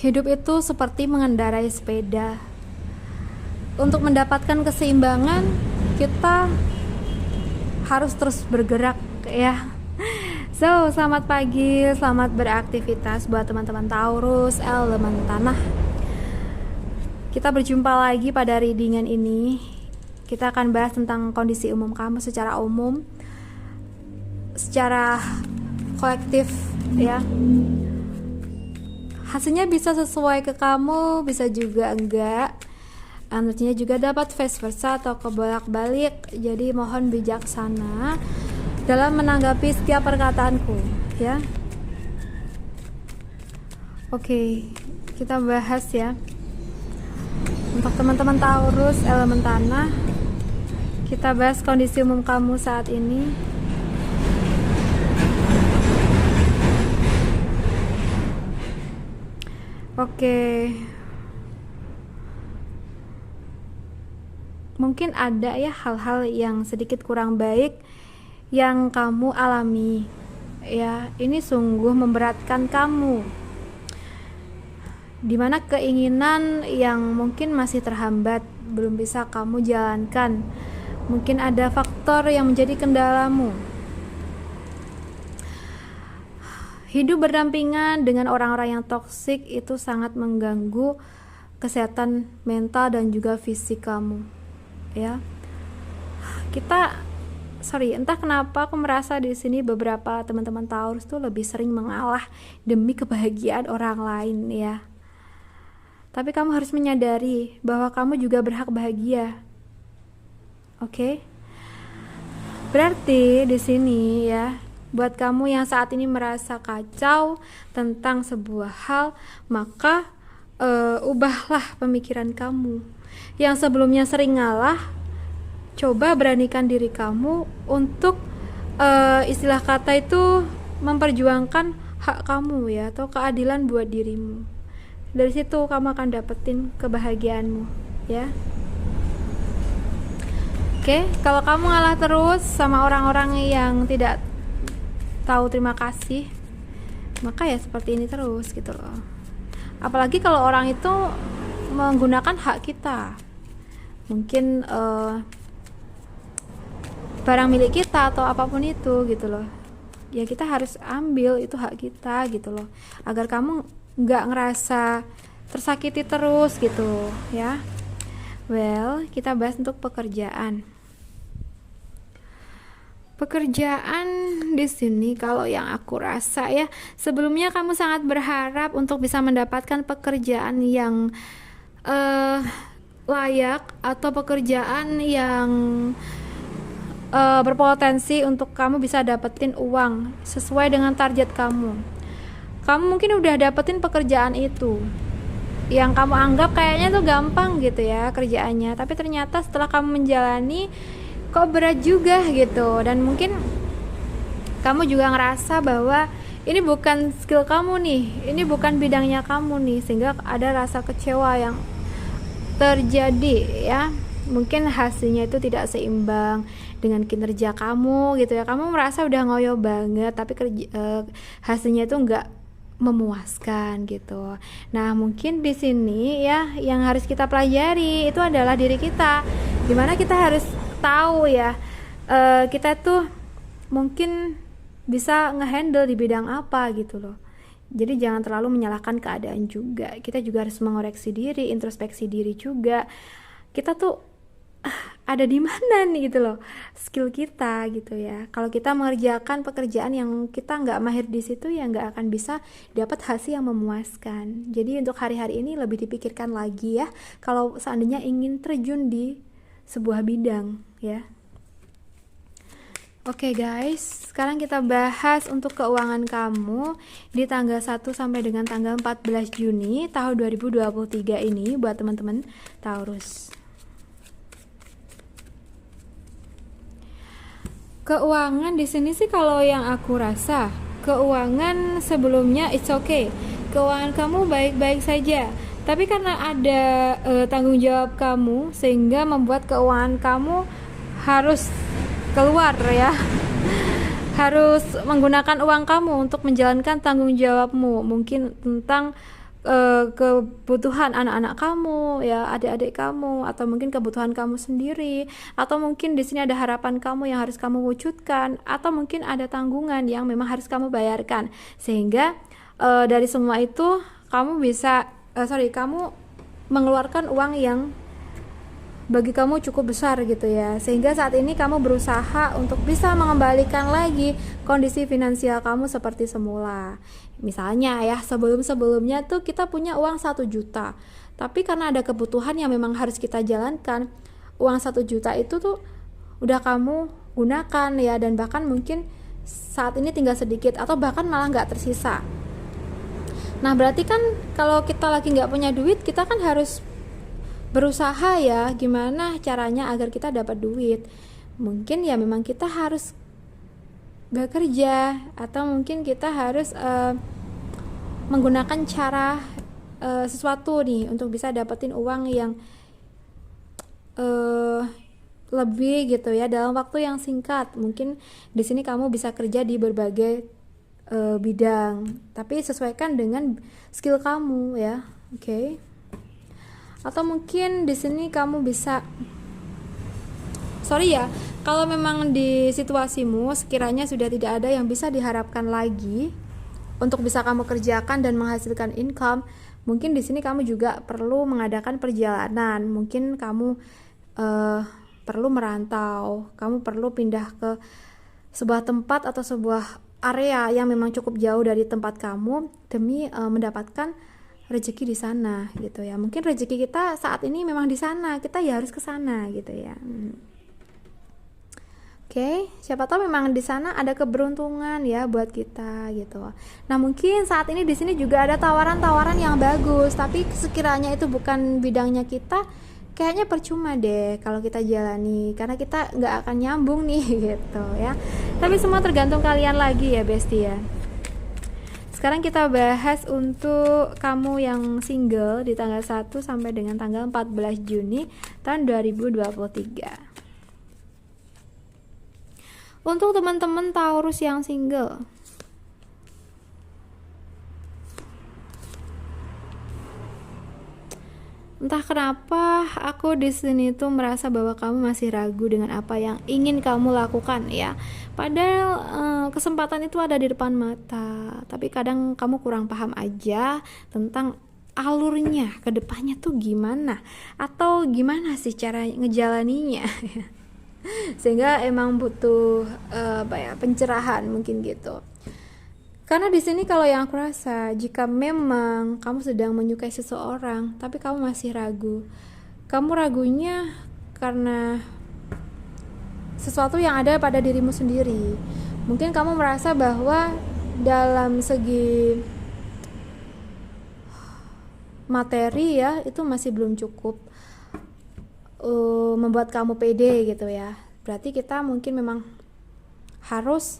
Hidup itu seperti mengendarai sepeda. Untuk mendapatkan keseimbangan, kita harus terus bergerak ya. So, selamat pagi, selamat beraktivitas buat teman-teman Taurus, elemen tanah. Kita berjumpa lagi pada readingan ini. Kita akan bahas tentang kondisi umum kamu secara umum, secara kolektif ya. Hasilnya bisa sesuai ke kamu, bisa juga enggak. Energinya juga dapat vice versa atau kebolak-balik. Jadi mohon bijaksana dalam menanggapi setiap perkataanku ya. Oke, kita bahas ya. Untuk teman-teman Taurus elemen tanah, kita bahas kondisi umum kamu saat ini. Oke. Mungkin ada ya hal-hal yang sedikit kurang baik yang kamu alami. Ya, ini sungguh memberatkan kamu. Dimana keinginan yang mungkin masih terhambat, belum bisa kamu jalankan. Mungkin ada faktor yang menjadi kendalamu. Hidup berdampingan dengan orang-orang yang toksik itu sangat mengganggu kesehatan mental dan juga fisik kamu. Ya. Entah kenapa aku merasa di sini beberapa teman-teman Taurus tuh lebih sering mengalah demi kebahagiaan orang lain ya. Tapi kamu harus menyadari bahwa kamu juga berhak bahagia. Oke? Berarti di sini ya, buat kamu yang saat ini merasa kacau tentang sebuah hal, maka ubahlah pemikiran kamu. Yang sebelumnya sering ngalah, coba beranikan diri kamu untuk istilah kata itu memperjuangkan hak kamu ya, atau keadilan buat dirimu. Dari situ kamu akan dapetin kebahagiaanmu ya. Oke, kalau kamu ngalah terus sama orang-orang yang tidak tahu terima kasih, maka ya seperti ini terus gitu loh. Apalagi kalau orang itu menggunakan hak kita, mungkin barang milik kita atau apapun itu gitu loh. Ya kita harus ambil itu hak kita gitu loh, agar kamu nggak ngerasa tersakiti terus gitu ya. Well, kita bahas untuk pekerjaan. Pekerjaan di sini kalau yang aku rasa ya, sebelumnya kamu sangat berharap untuk bisa mendapatkan pekerjaan yang layak atau pekerjaan yang berpotensi untuk kamu bisa dapetin uang sesuai dengan target kamu. Kamu mungkin udah dapetin pekerjaan itu yang kamu anggap kayaknya tuh gampang gitu ya kerjaannya, tapi ternyata setelah kamu menjalani kok berat juga gitu, dan mungkin kamu juga ngerasa bahwa ini bukan skill kamu nih, ini bukan bidangnya kamu nih, sehingga ada rasa kecewa yang terjadi ya. Mungkin hasilnya itu tidak seimbang dengan kinerja kamu gitu ya. Kamu merasa udah ngoyo banget, tapi hasilnya itu enggak memuaskan gitu. Nah, mungkin di sini ya yang harus kita pelajari itu adalah diri kita. Dimana kita harus tahu ya, kita tuh mungkin bisa ngehandle di bidang apa gitu loh. Jadi jangan terlalu menyalahkan keadaan juga. Kita juga harus mengoreksi diri, introspeksi diri juga. Kita tuh ada di mana nih gitu loh skill kita gitu ya. Kalau kita mengerjakan pekerjaan yang kita nggak mahir di situ, ya nggak akan bisa dapat hasil yang memuaskan. Jadi untuk hari-hari ini lebih dipikirkan lagi ya, kalau seandainya ingin terjun di sebuah bidang ya. Oke guys, sekarang kita bahas untuk keuangan kamu di tanggal 1 sampai dengan tanggal 14 Juni tahun 2023 ini buat teman-teman Taurus. Keuangan di sini sih kalau yang aku rasa, keuangan sebelumnya it's okay. Keuangan kamu baik-baik saja. Tapi karena ada tanggung jawab kamu sehingga membuat keuangan kamu harus keluar ya. Harus menggunakan uang kamu untuk menjalankan tanggung jawabmu. Mungkin tentang kebutuhan anak-anak kamu ya, adik-adik kamu, atau mungkin kebutuhan kamu sendiri, atau mungkin di sini ada harapan kamu yang harus kamu wujudkan, atau mungkin ada tanggungan yang memang harus kamu bayarkan, sehingga dari semua itu kamu bisa kamu mengeluarkan uang yang bagi kamu cukup besar gitu ya, sehingga saat ini kamu berusaha untuk bisa mengembalikan lagi kondisi finansial kamu seperti semula. Misalnya ya, sebelumnya tuh kita punya uang 1 juta, tapi karena ada kebutuhan yang memang harus kita jalankan, uang 1 juta itu tuh udah kamu gunakan ya, dan bahkan mungkin saat ini tinggal sedikit atau bahkan malah nggak tersisa. Nah berarti kan kalau kita lagi nggak punya duit, kita kan harus berusaha ya, gimana caranya agar kita dapat duit. Mungkin ya memang kita harus bekerja, atau mungkin kita harus menggunakan cara sesuatu nih untuk bisa dapetin uang yang lebih gitu ya, dalam waktu yang singkat. Mungkin di sini kamu bisa kerja di berbagai bidang, tapi sesuaikan dengan skill kamu ya, oke? Atau mungkin di sini kamu bisa kalau memang di situasimu sekiranya sudah tidak ada yang bisa diharapkan lagi untuk bisa kamu kerjakan dan menghasilkan income, mungkin di sini kamu juga perlu mengadakan perjalanan. Mungkin kamu perlu merantau, kamu perlu pindah ke sebuah tempat atau sebuah area yang memang cukup jauh dari tempat kamu demi mendapatkan rezeki di sana gitu ya. Mungkin rezeki kita saat ini memang di sana, kita ya harus ke sana gitu ya. Oke, siapa tahu memang di sana ada keberuntungan ya buat kita gitu. Nah, mungkin saat ini di sini juga ada tawaran-tawaran yang bagus, tapi sekiranya itu bukan bidangnya kita, kayaknya percuma deh kalau kita jalani, karena kita nggak akan nyambung nih gitu ya. Tapi semua tergantung kalian lagi ya bestie ya. Sekarang kita bahas untuk kamu yang single di tanggal 1 sampai dengan tanggal 14 Juni tahun 2023. Untuk teman-teman Taurus yang single, entah kenapa aku di sini tuh merasa bahwa kamu masih ragu dengan apa yang ingin kamu lakukan ya. Padahal kesempatan itu ada di depan mata, tapi kadang kamu kurang paham aja tentang alurnya ke depannya tuh gimana, atau gimana sih cara ngejalaninya. Sehingga emang butuh pencerahan mungkin gitu. Karena di sini kalau yang aku rasa, jika memang kamu sedang menyukai seseorang tapi kamu masih ragu, kamu ragunya karena sesuatu yang ada pada dirimu sendiri. Mungkin kamu merasa bahwa dalam segi materi ya, itu masih belum cukup membuat kamu pede gitu ya. Berarti kita mungkin memang harus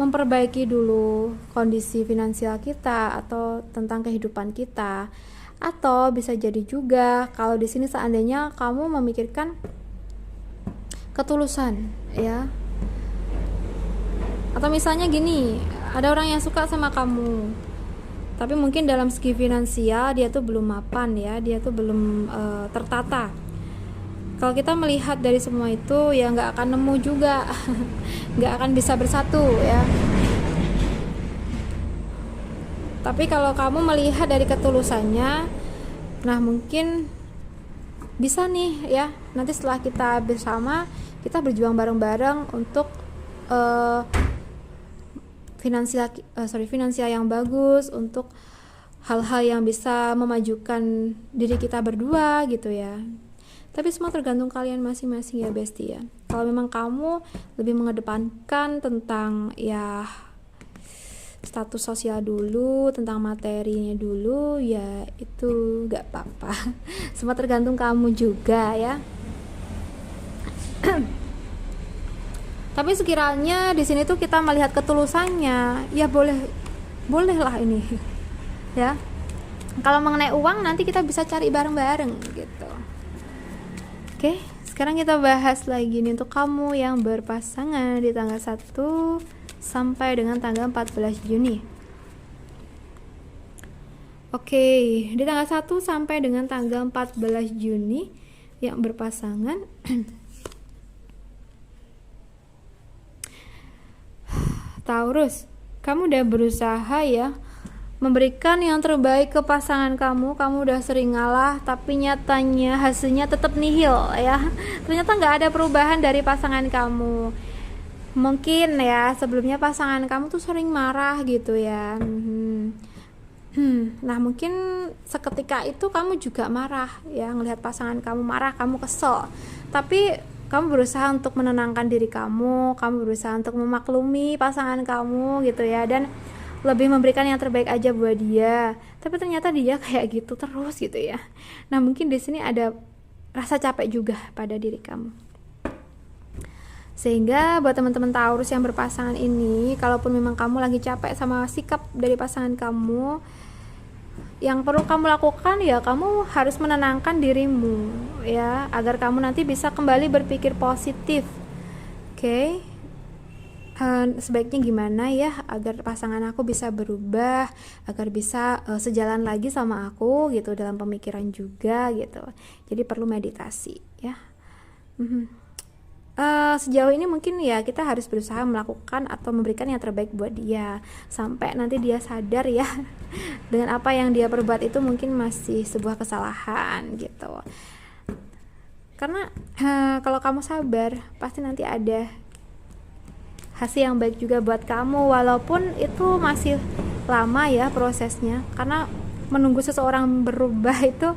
memperbaiki dulu kondisi finansial kita atau tentang kehidupan kita. Atau bisa jadi juga kalau di sini seandainya kamu memikirkan ketulusan ya. Atau misalnya gini, ada orang yang suka sama kamu, tapi mungkin dalam segi finansial dia tuh belum mapan ya, dia tuh belum tertata. Kalau kita melihat dari semua itu ya nggak akan nemu juga, nggak akan bisa bersatu ya. Tapi kalau kamu melihat dari ketulusannya, nah mungkin bisa nih ya, nanti setelah kita bersama, kita berjuang bareng-bareng untuk finansial yang bagus, untuk hal-hal yang bisa memajukan diri kita berdua gitu ya. Tapi semua tergantung kalian masing-masing ya bestie ya. Kalau memang kamu lebih mengedepankan tentang ya status sosial dulu, tentang materinya dulu, ya itu gak apa-apa. Semua tergantung kamu juga ya. Tapi sekiranya di sini tuh kita melihat ketulusannya, ya bolehlah ini ya. Kalau mengenai uang nanti kita bisa cari bareng-bareng gitu. Oke, sekarang kita bahas lagi nih untuk kamu yang berpasangan di tanggal 1 sampai dengan tanggal 14 Juni. Oke, di tanggal 1 sampai dengan tanggal 14 Juni yang berpasangan Taurus, kamu udah berusaha ya memberikan yang terbaik ke pasangan kamu. Kamu udah sering ngalah, tapi nyatanya hasilnya tetap nihil ya. Ternyata nggak ada perubahan dari pasangan kamu. Mungkin ya sebelumnya pasangan kamu tuh sering marah gitu ya. Nah mungkin seketika itu kamu juga marah ya, ngelihat pasangan kamu marah, kamu kesel. Tapi kamu berusaha untuk menenangkan diri kamu berusaha untuk memaklumi pasangan kamu gitu ya, dan lebih memberikan yang terbaik aja buat dia. Tapi ternyata dia kayak gitu terus gitu ya. Nah mungkin di sini ada rasa capek juga pada diri kamu. Sehingga buat teman-teman Taurus yang berpasangan ini, kalaupun memang kamu lagi capek sama sikap dari pasangan kamu, yang perlu kamu lakukan ya kamu harus menenangkan dirimu ya, agar kamu nanti bisa kembali berpikir positif. Oke. Sebaiknya gimana ya agar pasangan aku bisa berubah, agar bisa sejalan lagi sama aku gitu, dalam pemikiran juga gitu. Jadi perlu meditasi ya. Sejauh ini mungkin ya kita harus berusaha melakukan atau memberikan yang terbaik buat dia sampai nanti dia sadar ya dengan apa yang dia perbuat itu mungkin masih sebuah kesalahan gitu. Karena kalau kamu sabar pasti nanti ada hasil yang baik juga buat kamu, walaupun itu masih lama ya prosesnya, karena menunggu seseorang berubah itu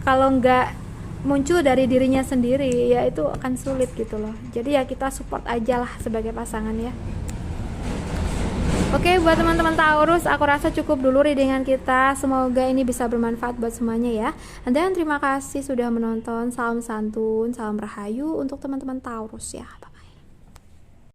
kalau nggak muncul dari dirinya sendiri ya itu akan sulit gitu loh. Jadi ya kita support aja lah sebagai pasangan ya. Oke, buat teman-teman Taurus, aku rasa cukup dulu readingan kita. Semoga ini bisa bermanfaat buat semuanya ya. Dan terima kasih sudah menonton. Salam santun, salam rahayu untuk teman-teman Taurus ya.